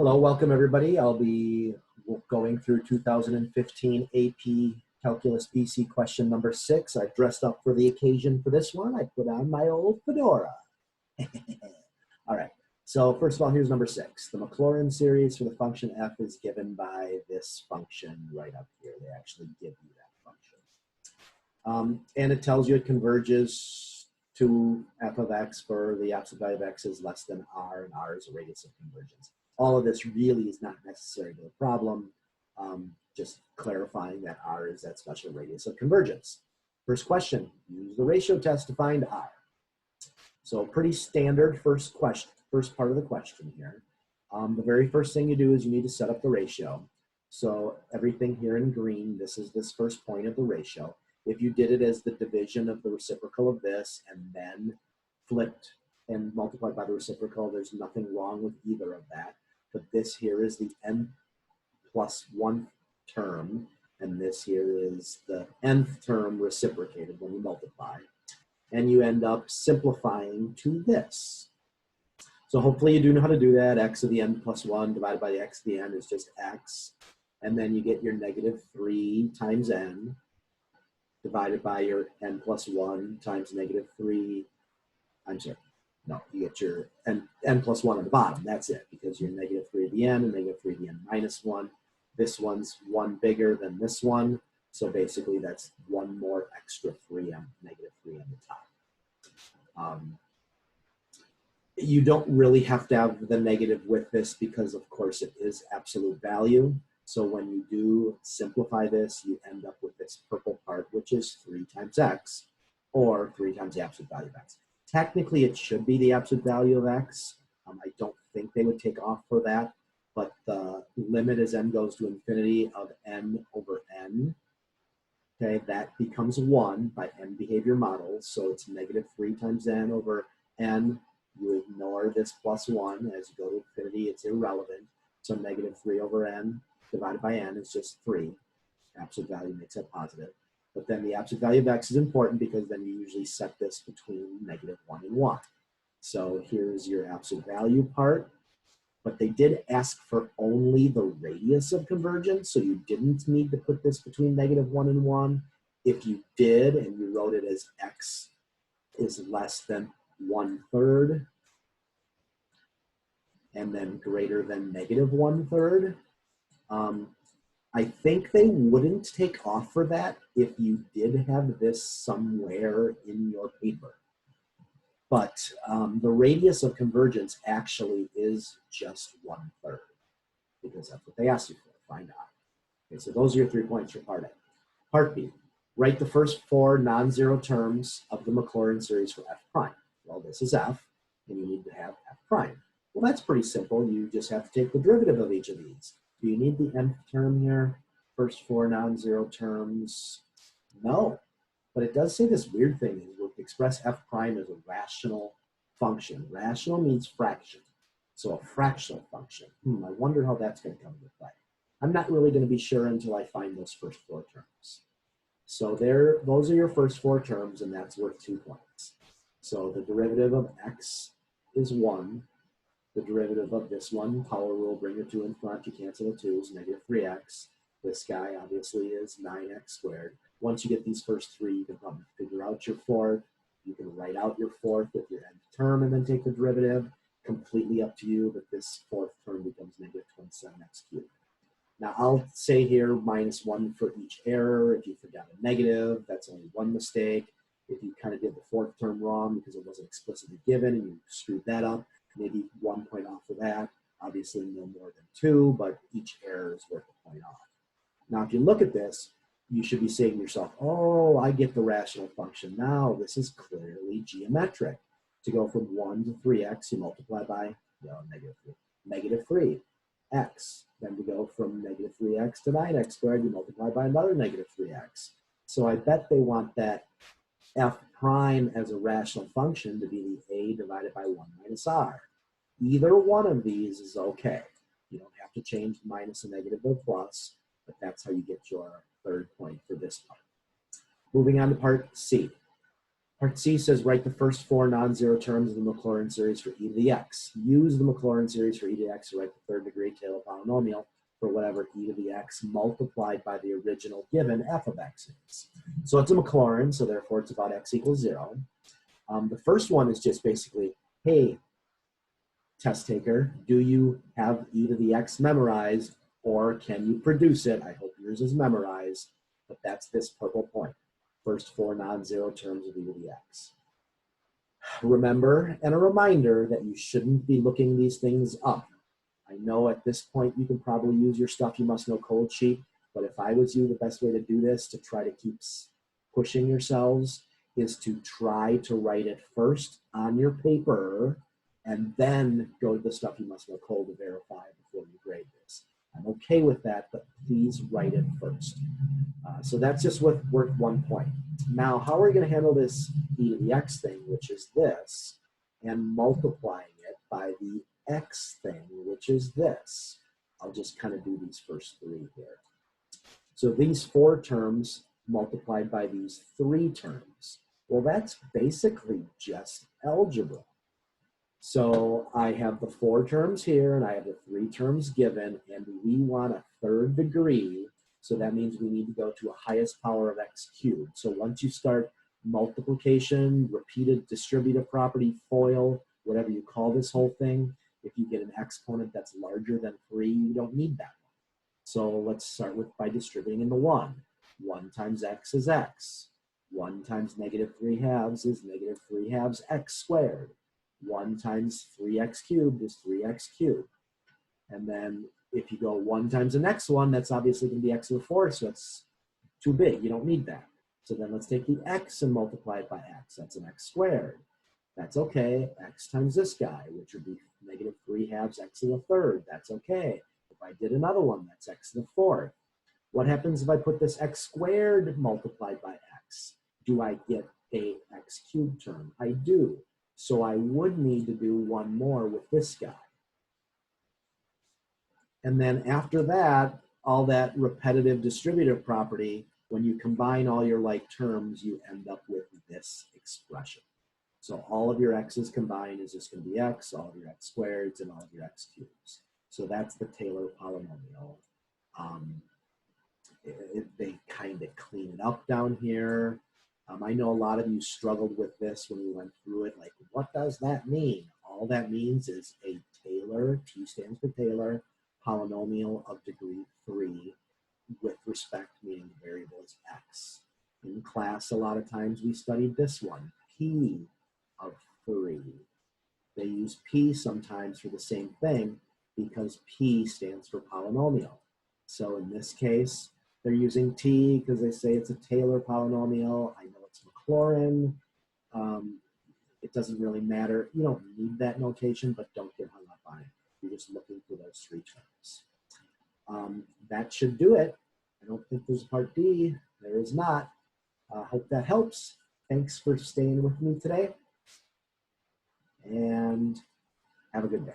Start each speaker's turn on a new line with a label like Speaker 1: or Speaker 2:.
Speaker 1: Hello, welcome everybody. I'll be going through 2015 AP Calculus BC question number 6. I've dressed up for the occasion for this one. I put on my old fedora. All right, so first of all, here's number 6. The Maclaurin series for the function f is given by this function right up here. They actually give you that function. And it tells you it converges to f of x for the absolute value of x is less than r, and r is a radius of convergence. All of this really is not necessary to the problem, just clarifying that r is that special radius of convergence. First question, use the ratio test to find r. So pretty standard first part of the question here. The very first thing you do is you need to set up the ratio. So everything here in green, this is this first point of the ratio. If you did it as the division of the reciprocal of this and then flipped and multiplied by the reciprocal, there's nothing wrong with either of that. But this here is the n plus 1 term, and this here is the nth term reciprocated when you multiply. And you end up simplifying to this. So hopefully you do know how to do that. X to the n plus 1 divided by the x to the n is just x. And then you get your negative 3 times n divided by your n plus 1 times negative 3. I'm sorry. No, you get your n plus 1 on the bottom. That's it, because you're negative 3 at the end and negative 3 at the end minus 1. This one's 1 bigger than this one. So basically, that's one more extra 3m, negative 3 on the top. You don't really have to have the negative with this because, of course, it is absolute value. So when you do simplify this, you end up with this purple part, which is 3 times x, or 3 times the absolute value of x. Technically, it should be the absolute value of x. I don't think they would take off for that, but the limit as n goes to infinity of n over n, okay, that becomes 1 by n behavior models. So it's negative 3 times n over n. You ignore this plus 1. As you go to infinity, it's irrelevant. So negative 3 over n divided by n is just 3. Absolute value makes that positive. But then the absolute value of x is important because then you usually set this between negative 1 and 1. So here's your absolute value part. But they did ask for only the radius of convergence, so you didn't need to put this between negative 1 and 1. If you did, and you wrote it as x is less than 1/3, and then greater than negative 1/3, I think they wouldn't take off for that if you did have this somewhere in your paper. But the radius of convergence actually is just 1/3, because that's what they asked you for, find out. Okay, so those are your 3 points for part A. Part B, write the first 4 non-zero terms of the Maclaurin series for f prime. Well, this is f, and you need to have f prime. Well, that's pretty simple. You just have to take the derivative of each of these. Do you need the nth term here? First 4 non-zero terms? No. But it does say this weird thing is we'll express f prime as a rational function. Rational means fraction. So a fractional function. I wonder how that's going to come into play. I'm not really going to be sure until I find those first 4 terms. So those are your first 4 terms, and that's worth 2 points. So the derivative of x is 1. The derivative of this one, power rule, bring a 2 in front, you cancel the 2's, negative 3x. This guy obviously is 9x squared. Once you get these first 3, you can probably figure out your 4th. You can write out your 4th with your nth term and then take the derivative. Completely up to you, but this 4th term becomes negative 27x cubed. Now I'll say here minus 1 for each error. If you forgot a negative, that's only 1 mistake. If you kind of did the 4th term wrong because it wasn't explicitly given and you screwed that up, maybe 1 point off of that. Obviously no more than 2, but each error is worth a point off. Now if you look at this, you should be saying to yourself, oh, I get the rational function now. This is clearly geometric. To go from 1 to 3x, you multiply by negative 3x. Then to go from negative 3x to 9x squared, you multiply by another negative 3x. So I bet they want that f prime as a rational function to be the a divided by 1 minus r. Either one of these is okay. You don't have to change the minus and negative to plus, but that's how you get your 3rd point for this part. Moving on to part C. Part C says write the first four non-zero terms of the Maclaurin series for e to the x. Use the Maclaurin series for e to the x to write the third degree Taylor polynomial for whatever e to the x multiplied by the original given f of x is. So it's a Maclaurin, so therefore it's about x equals 0. The first one is just basically, hey, test taker, do you have e to the x memorized, or can you produce it? I hope yours is memorized, but that's this purple point. First four non-zero terms of e to the x. Remember, and a reminder that you shouldn't be looking these things up. I know at this point you can probably use your stuff you must know cold sheet, but if I was you, the best way to do this, to try to keep pushing yourselves, is to try to write it first on your paper and then go to the stuff you must know cold to verify before you grade this. I'm okay with that, but please write it first. So that's just worth 1 point. Now, how are we going to handle this e to the x thing, which is this, and multiplying it by the x thing, which is this? I'll just kind of do these first three here. So these four terms multiplied by these three terms. Well, that's basically just algebra. So I have the four terms here, and I have the three terms given, and we want a third degree. So that means we need to go to a highest power of x cubed. So once you start multiplication, repeated distributive property, FOIL, whatever you call this whole thing, if you get an exponent that's larger than 3, you don't need that one. So let's start by distributing into 1. 1 times x is x. 1 times -3/2 is -3/2 x squared. 1 times 3x cubed is 3x cubed. And then if you go 1 times the next one, that's obviously going to be x to the 4th, so it's too big. You don't need that. So then let's take the x and multiply it by x. That's an x squared. That's okay. X times this guy, which would be -3/2 x to the 3rd. That's okay. If I did another one, that's x to the 4th. What happens if I put this x squared multiplied by x? Do I get a x cubed term? I do. So I would need to do one more with this guy. And then after that, all that repetitive distributive property, when you combine all your like terms, you end up with this expression. So all of your x's combined is just going to be x, all of your x squareds, and all of your x cubes. So that's the Taylor polynomial. They kind of clean it up down here. I know a lot of you struggled with this when we went through it. Like, what does that mean? All that means is a Taylor, T stands for Taylor, polynomial of degree 3 with respect, meaning the variable is x. In class, a lot of times we studied this one, P of 3. They use P sometimes for the same thing because P stands for polynomial. So in this case, they're using T because they say it's a Taylor polynomial. I know it's Maclaurin. It doesn't really matter. You don't need that notation, but don't get hung up on it. You're just looking for those three terms. That should do it. I don't think there's part D. There is not. Hope that helps. Thanks for staying with me today, and have a good day.